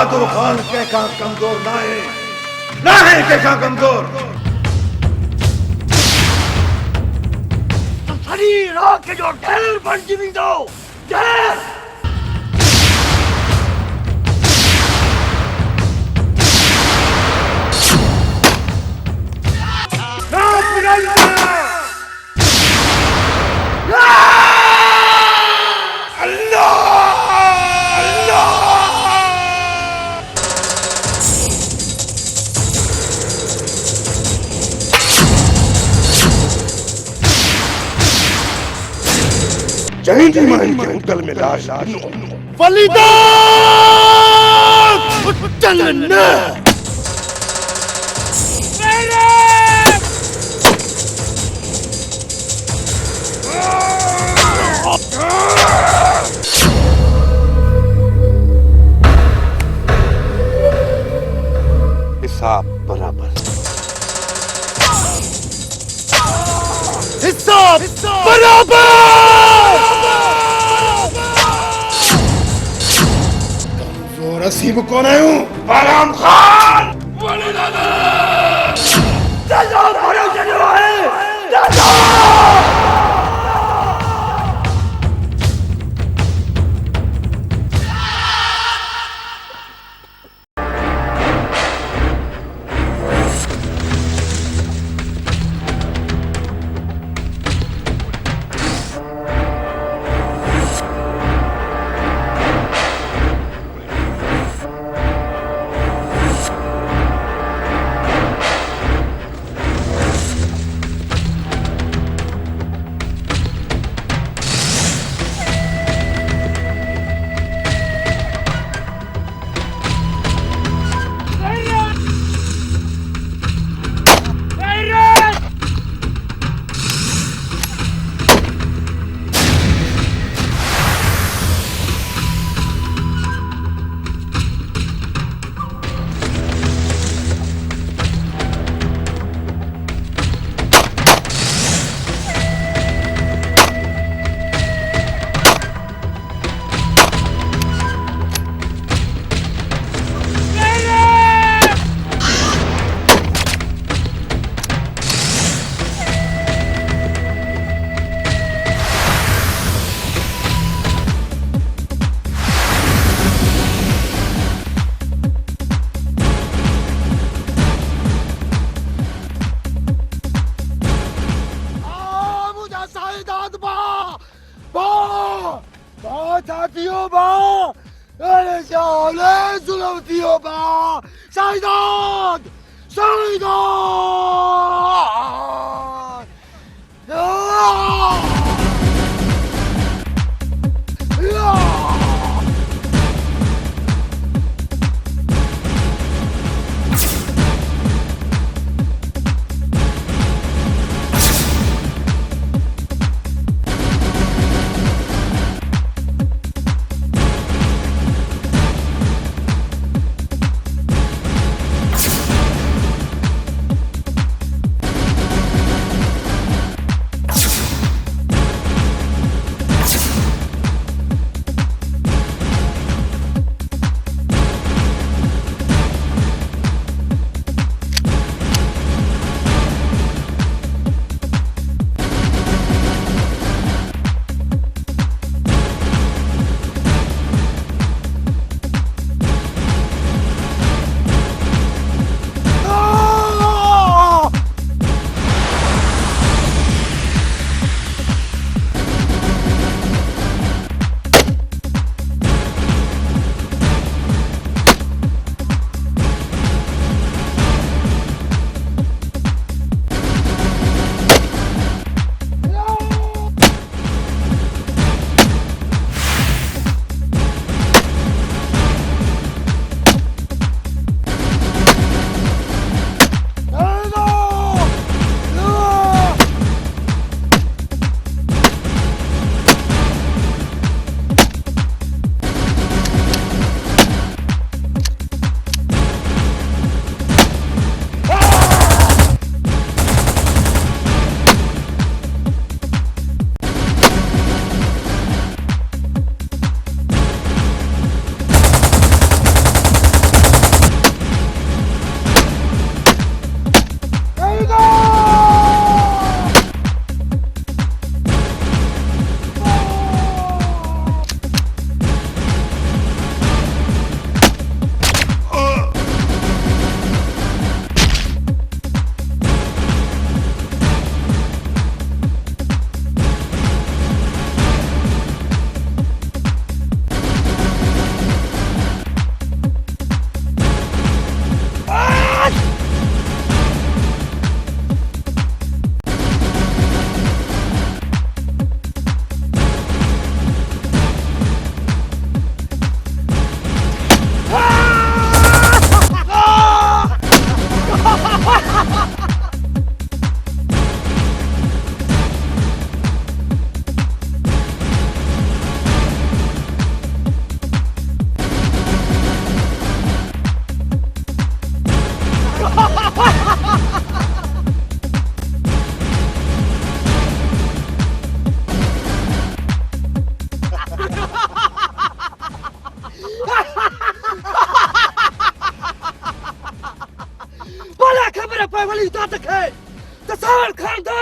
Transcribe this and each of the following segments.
बहादुर खान के का कमजोर ना है के का कमजोर सरी रात के जो ढेर बन जीवी दो ढेर जंगल में लाश वलीदा चलना हिसाब बराबर हिसाब बराबर कमजोर असीब कौन है हूँ बलराम खान वली दादा भरे चले है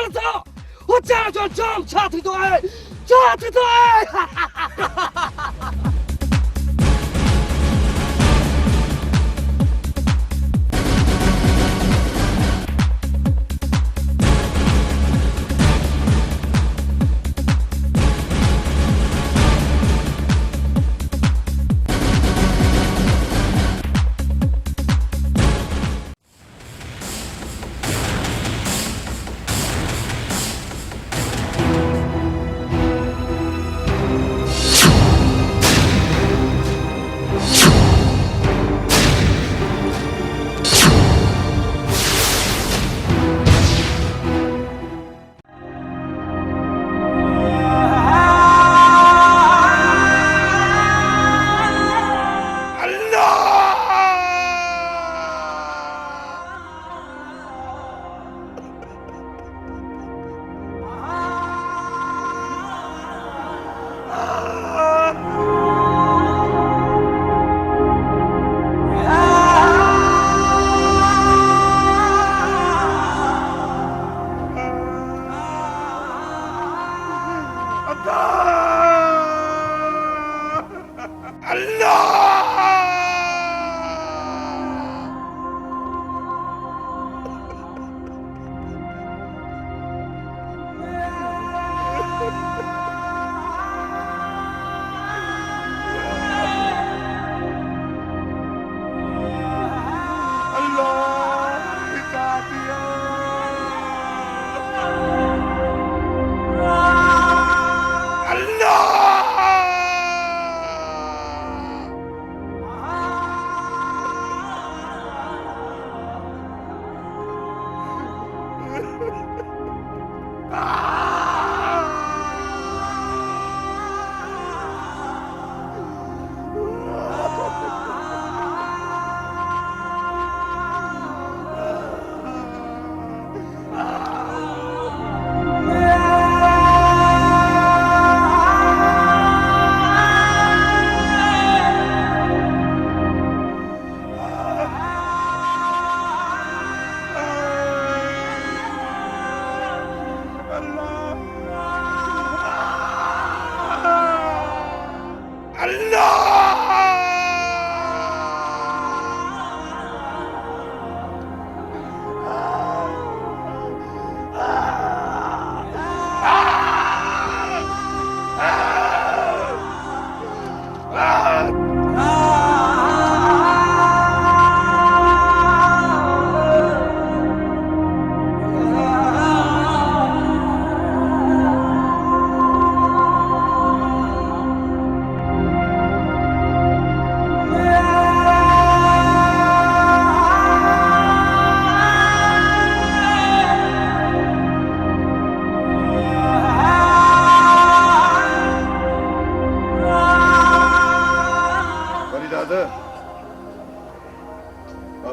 ॼाण सां उचार जो जाम छा थींदो आहे छा थींदो आहे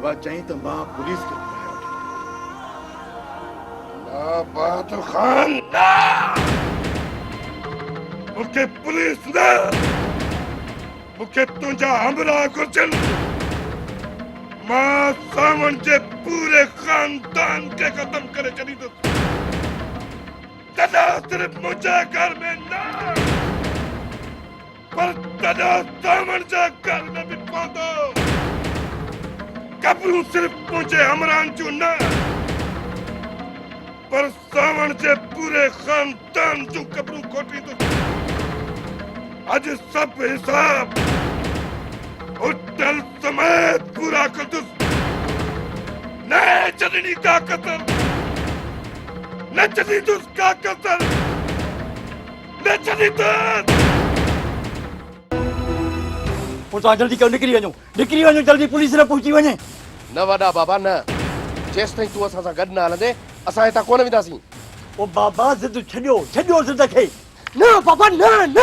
बाबा चाहिए तो मां पुलिस के ना बहादुर खान ना मुखे पुलिस ना मुखे तुझा हमरा गुरजन मां सामन जे पूरे खानदान के खत्म करे चली तो तदा सिर्फ मुझे घर में ना पर तदा सामन जे घर में भी पौधो कब्रू सिर्फ मुझे हमरान जो न पर सावण जे पूरे खानदान जो कब्रू खोटी तो आज सब हिसाब होटल समेत पूरा कर दो न चलनी का कतल न चली तो उसका कतल न चली तो पुछा जल्दी कयो निकरी वञो जल्दी पुलिस ने पहुंची वञे न वॾा बाबा न जेसि ताईं तूं असां सां गॾु न हलंदे असां हितां कोन वेंदासीं ओ बाबा ज़िद छॾियो ज़िद खे न बाबा न न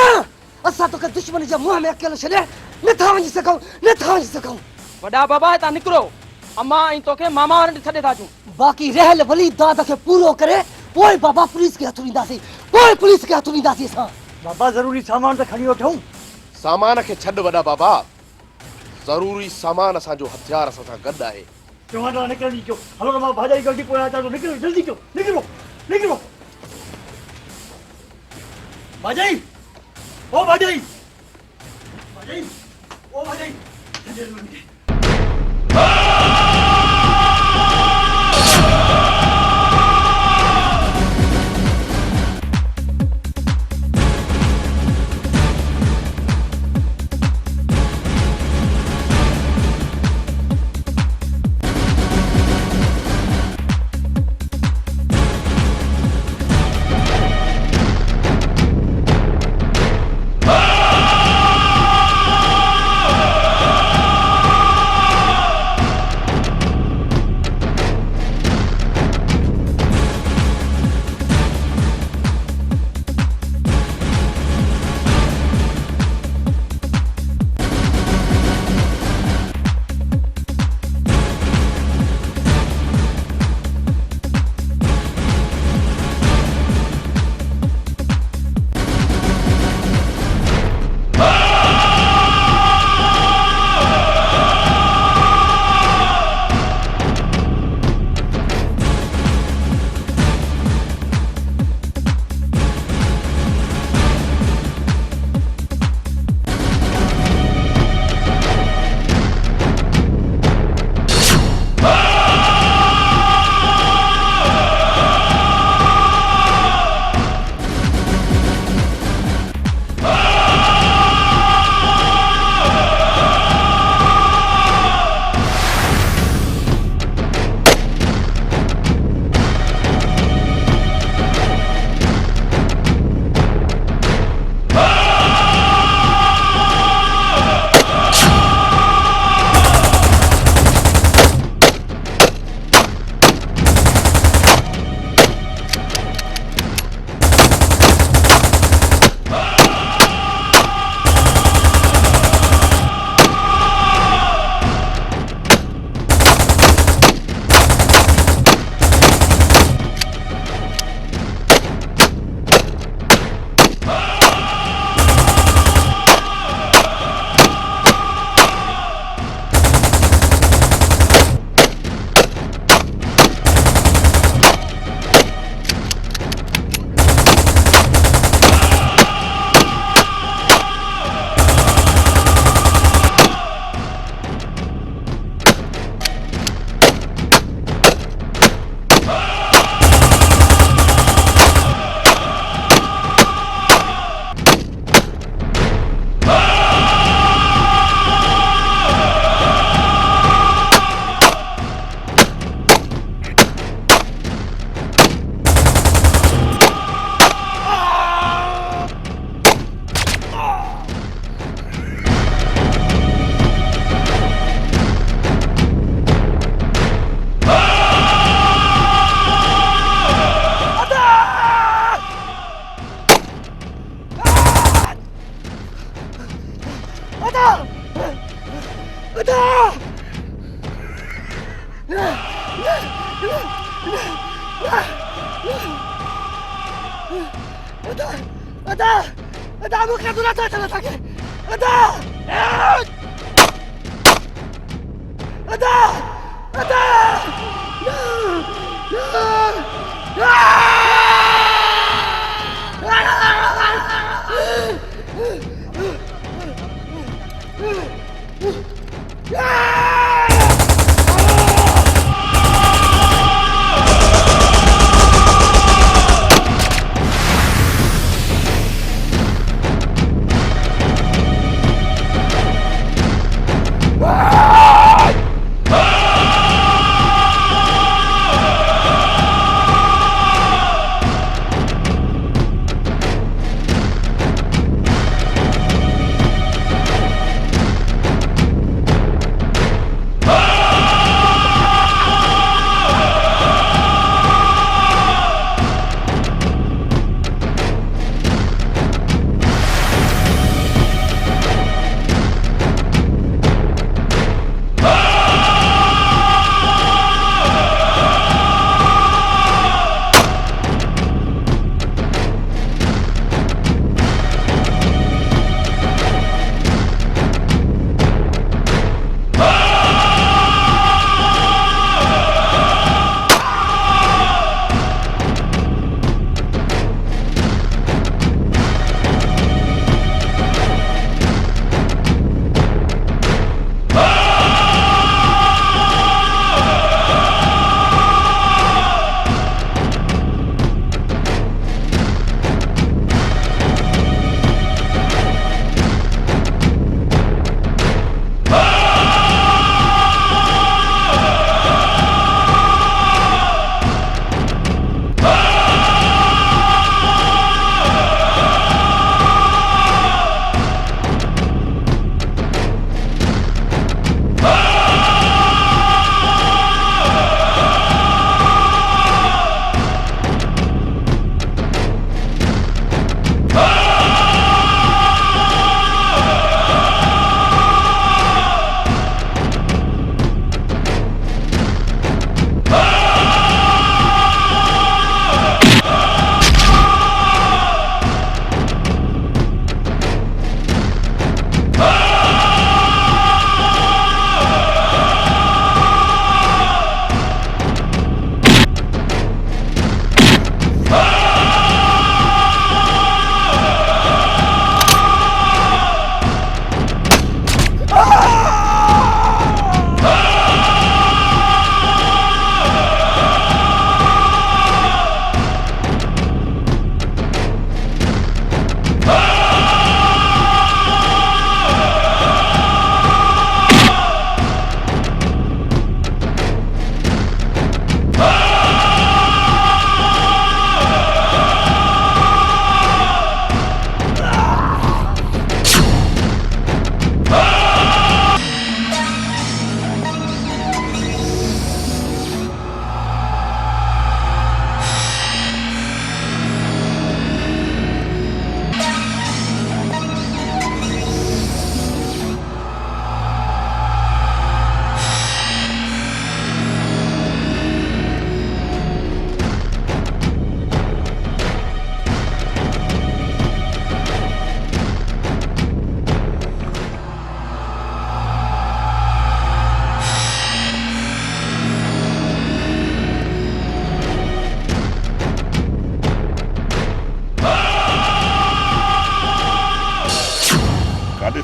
असां तोखे दुश्मन जे मुंहं में अकेलो छॾे नथा वञी सघूं वॾा बाबा हितां निकिरो अम्मा ऐं तोखे मामा वारनि छॾे था अचूं बाक़ी रहियल वली दाद खे पूरो करे पोइ बाबा पुलिस खे हथ ॾींदासीं असां बाबा ज़रूरी सामान त खणी वठूं सामान खे छॾ वॾा बाबा ज़रूरी सामान असांजो हथियार असां सां गॾु आहे चवां था निकिरंदी कयो हलो त मां भाॼाई गॾिजी पोयां अचां थो निकिरो जल्दी कयो निकिरो નીકળો બાજાઈ ઓ બાજાઈ બાજાઈ ઓ બાજાઈ જલ્દી નીકળ Ada mo ka doon na tayo. Ada! Ada! Ada!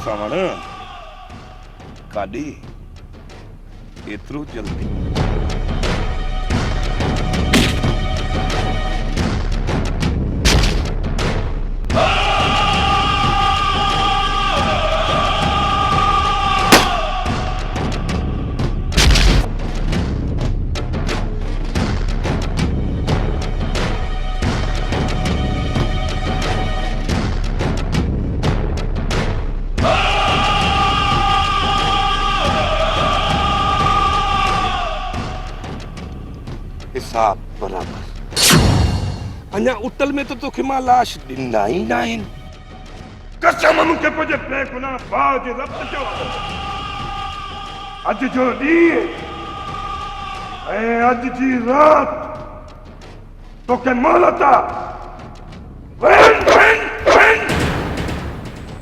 सावण काॾे एतिरो जल्दी हिसाब बराबर अञा उतल में तो तोखे मां लाश ॾिना ई न आहिनि कसम मूंखे पंहिंजे बेगुनाह भाउ जे रब जो अॼु जो ॾींहुं ऐं अॼु जी राति तोखे मोहलत आहे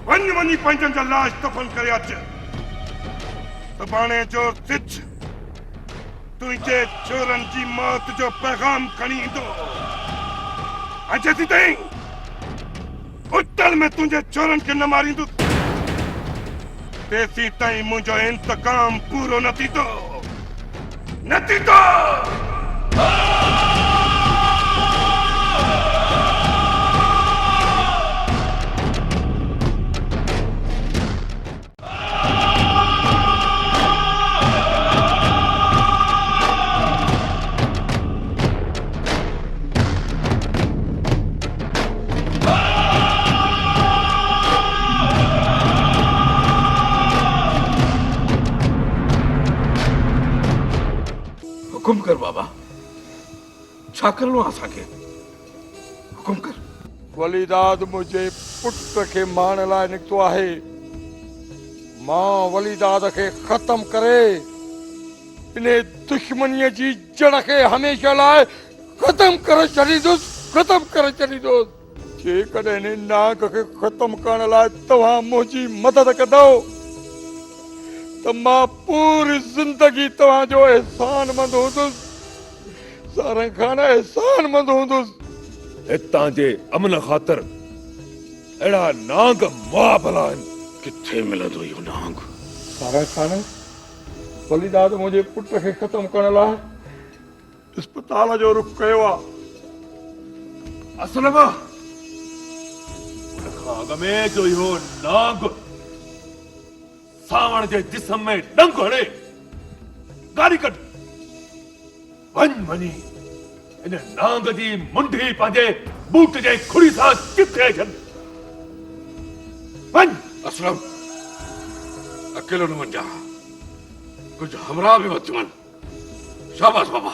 वञी पंहिंजनि जा लाश दफ़न करे अच सुभाणे जो सिज तुझे चोरन जी मौत जो पैगाम खणी ईंदो जेसी ताईं उतल में तुझे चोरन खे न मारींदुसि तेसी ताईं मुंहिंजो इंतकाम पूरो न थींदो न थींदो हुकुम कर बाबा छा करणो आहे असांखे हुकुम कर वलीदाद मुंहिंजे पुट खे मारण लाइ निकितो आहे मां वलीदाद खे ख़तम करे इन दुश्मनीअ जी जड़ खे हमेशह लाइ ख़तम करे छॾींदुसि जेकॾहिं इन नाग खे ख़तम करण लाइ तव्हां मुंहिंजी मदद कंदव त मां पूरी ज़िंदगी तव्हांजो एहसानमंद हूंदुसि सारंग खान एहसानमंद हूंदुसि हितां जे अमन ख़ातिर अहिड़ा नांग मुआबला आहिनि किथे मिलंदो इहो नांग सारंग खान वलीदाद मुंहिंजे पुट खे ख़तम करण लाइ अस्पताल जो रुख कयो आहे असलम उन खां अॻ में जो इहो नांग सावण जे जिस्म में डंग हणे गाड़ी कढ वञी इन नांग जी मुंडी पंहिंजे बूट जे खुड़ी सां चिथे छॾ वञ असलम अकेलो न वञा कुछ हमरा भी मत मन शाबाश बाबा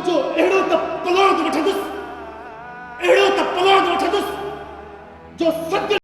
जो अहिड़ो त पलाद वठंदुसि अहिड़ो त पलाद वठंदुसि जो सत्य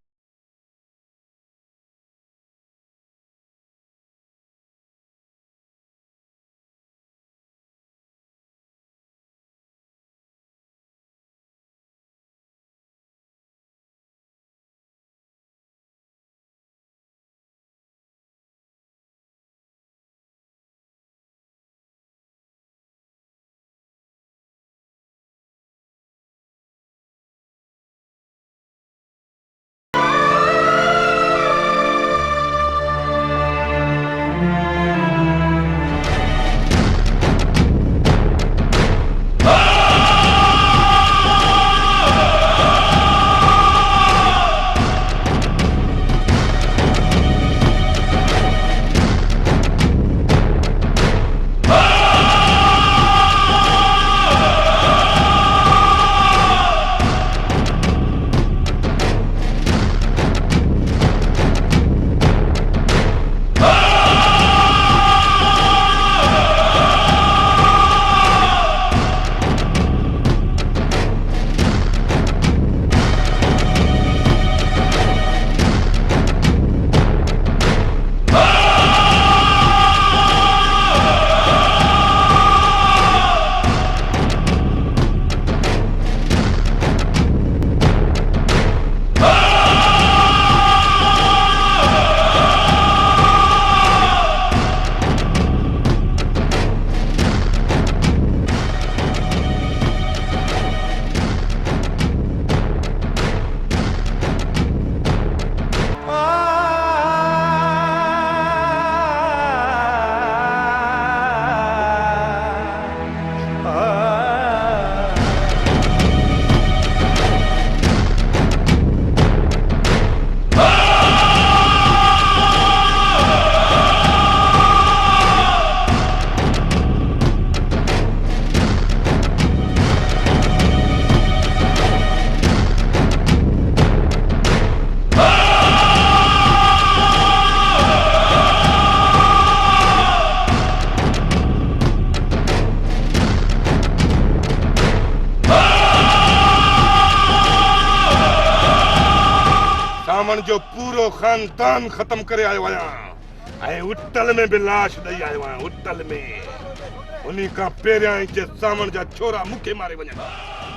सामण जो पूरो खानदान खत्म करे आयो आहियां ऐं उटल में भी लाश ॾेई आयो आहियां उटल में उन्हीं का पहिरियां ई जे सामण जा छोरा मूंखे मारे वञनि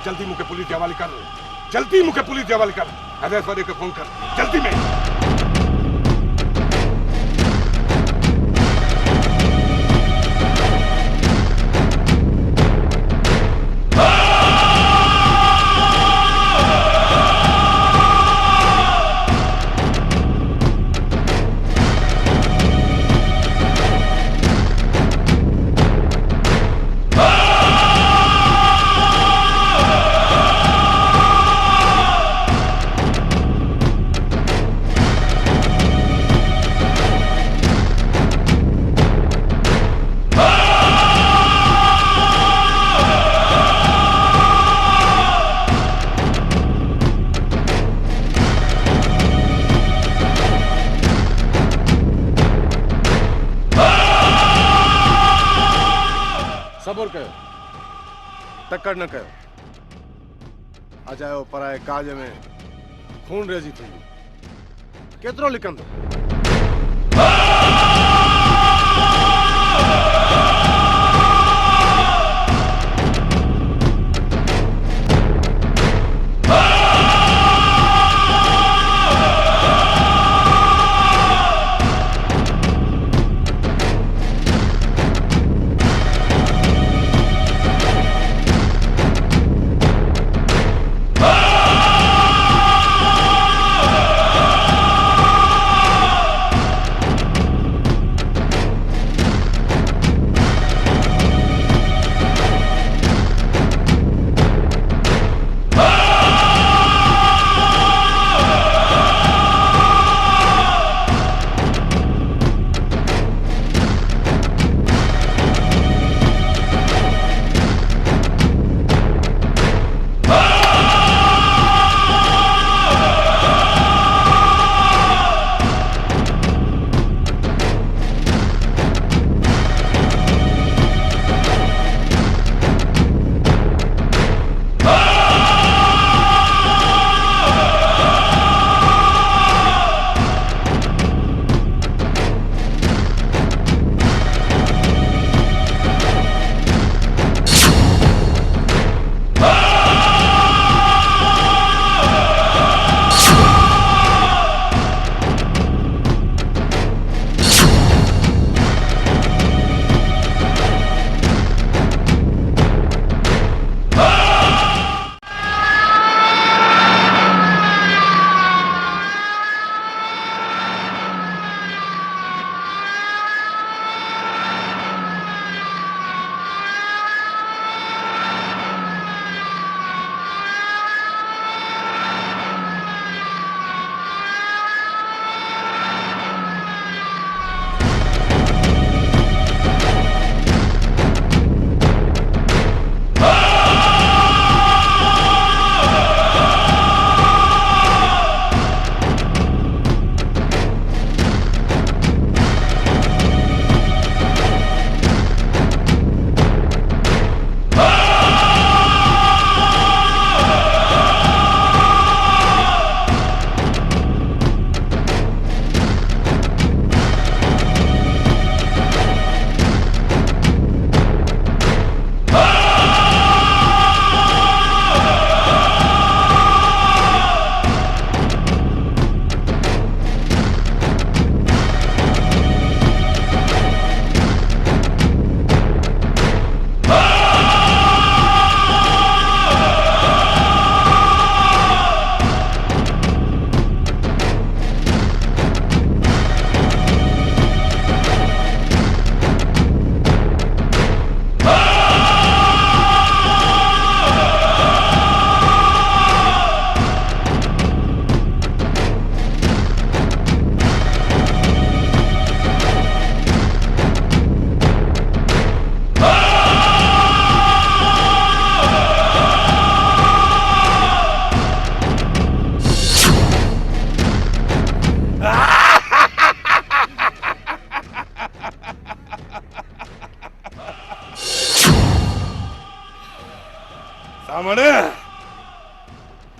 जल्दी मूंखे पुलिस जे हवाले कर जल्दी मूंखे पुलिस जे हवाले कर हज़रत वारे खे फोन कर जल्दी में सबुर कयो तकड़ न कयो अजायो पराए काज में खून रेज़ी थींदी केतिरो लिकंदो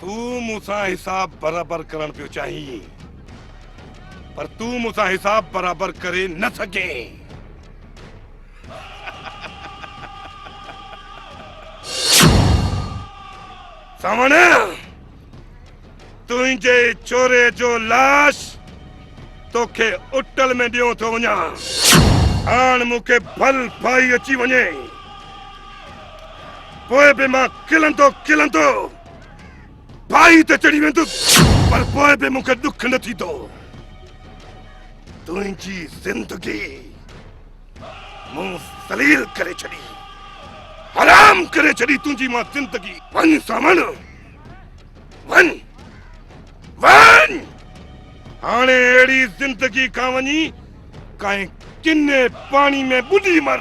तू मूंसां हिसाब बराबर करण पियो चाहिए, पर तू मूंसां हिसाब बराबर करे न सके। सावण, तुंहिंजे छोरे जो लाश तोखे उटल में ॾियो थो वञा। हाण मूंखे भल भाई अची वञे, पोइ बि मां खिलंदो भाई ते चढ़ी वेंदुसि, पर पोइ बि मूंखे दुख न थींदो। तुंहिंजी ज़िंदगी मूं ज़लील करे छॾी, हराम करे छॾी तुंहिंजी मां ज़िंदगी। वञ सावण, वञ वञ। हाणे अहिड़ी ज़िंदगी खां वञी कंहिं किने पाणी में ॿुॾी मर।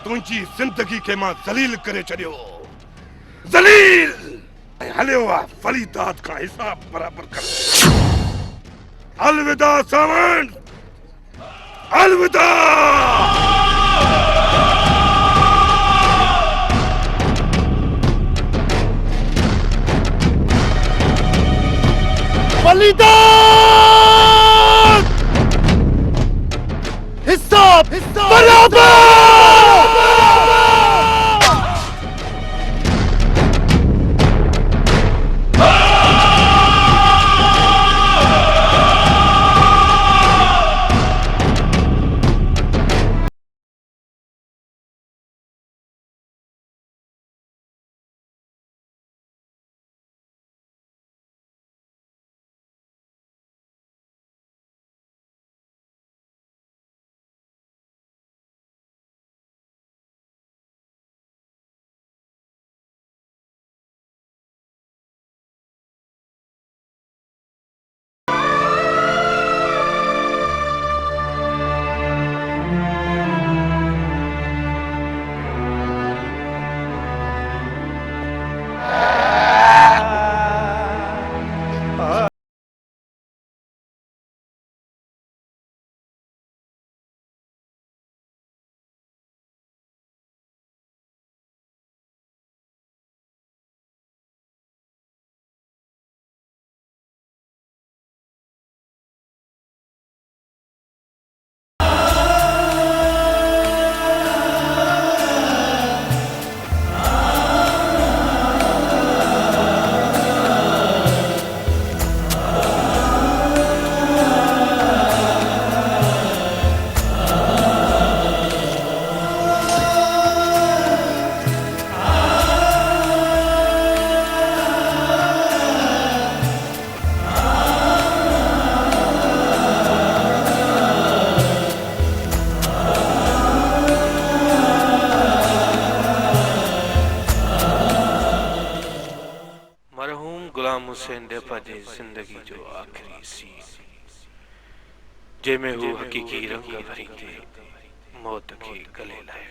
तुंहिंजी ज़िंदगी खे मां ज़लील करे छॾियो, ज़लील। ऐं हलियो आहे फरीदाद खां हिसाब बराबर कर। अलविदा सावण, अलविदा। फरीदाद, हिसाब बराबर। हुसैन डेपा जे जिंदगी जो आखिरी सीन जंहिंमें हू हक़ीक़ी रंग भरींदे मौत खे गले लाहे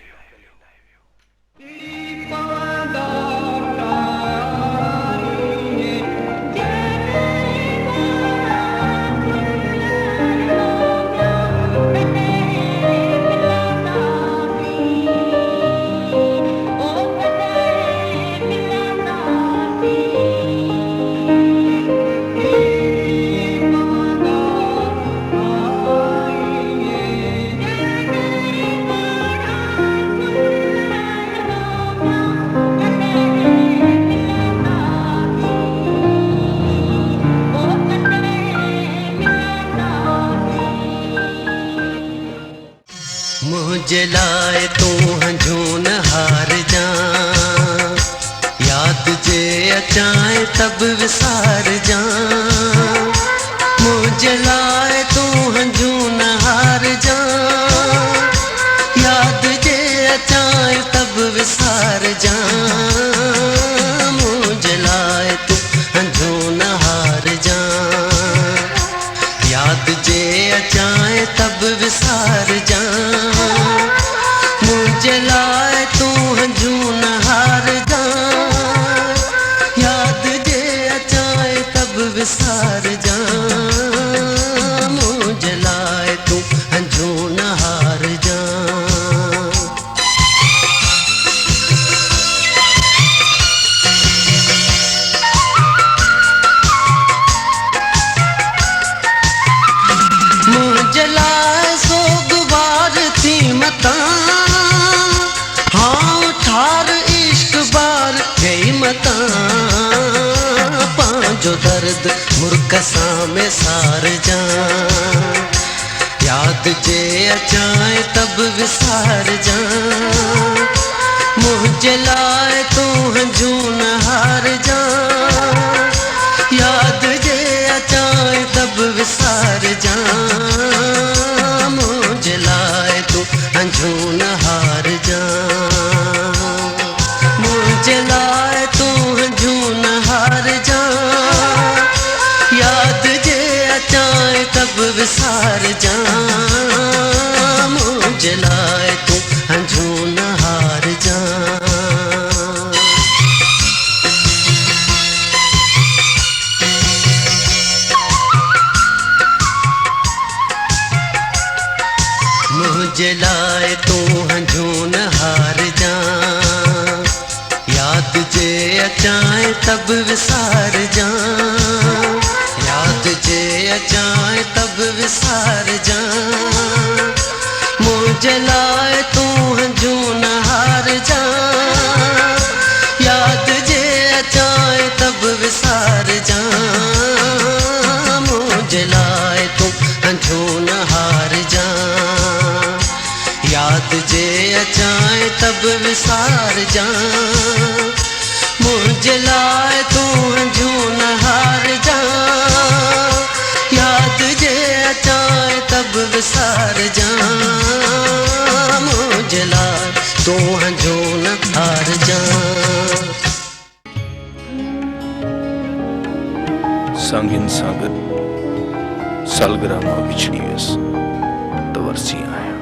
मुझे लाए तू हंझून हार जा याद जे अचाए तब विसार जा मुझे लाए तू हंझून हार जा याद जे अचाए तब विसार जा मुझे लाए तू हंझून हार जा याद जे अचाए तब विसार जा मुझे लाए तू हंझून हार जा याद जे अचाए तब विसार जो दर्द मुर्कसा में सार जा याद जे अचाए तब विसार जा मुझे लाए तू हंजून हार जा याद जे अचाए तब विसार जा मुझे लाए तू हंजून हार जा मुझे लाए तू हंजून हार जा याद जे अचाए तब विसार जा मुझे लाए तू हंजून हार जा मुझे लाए तू हंजून हार जा याद जे अचाए तब विसार जा याद जे अचाए तब विसार जा मुझे लाए तू हंजून हार जा याद जे अचाए तब विसार जा मुझे लाए तू हंजून हार जा याद जे अचाए तब विसार जा मुझे लाए तू हंजून हार जा याद जे अचाए तब विसार जा मुझे लाए तू हंजून हार जा संगिन सागर सालगिरह मां बिछड़ी हुयसि त वरसी आहियां